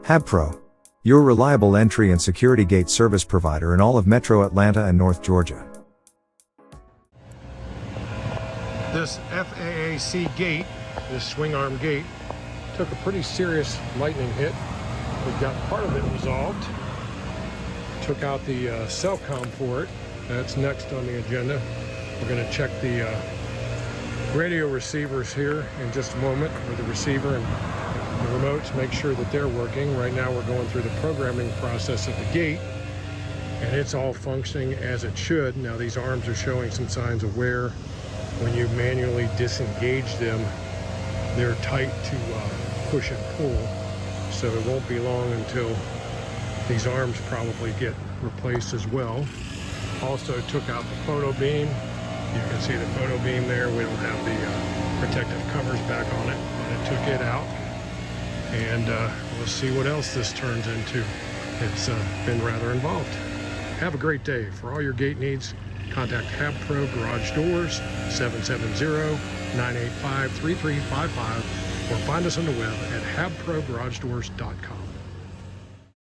Habpro, your reliable entry and security gate service provider in all of Metro Atlanta and North Georgia. This FAAC gate, this swing arm gate, took a pretty serious lightning hit. We've got part of it resolved. Took out the Cellcom for it. That's next on the agenda. We're going to check the radio receivers here in just a moment, or the receiver and the remotes, make sure that they're working. Right now we're going through the programming process of the gate, and it's all functioning as it should. Now these arms are showing some signs of wear. When you manually disengage them, they're tight to push and pull, so it won't be long until these arms probably get replaced as well. Also took out the photo beam. You can see the photo beam there. We don't have the protective covers back on it, but it took it out. And we'll see what else this turns into. It's been rather involved. Have a great day. For all your gate needs, contact Habpro Garage Doors, 770-985-3355, or find us on the web at habprogaragedoors.com.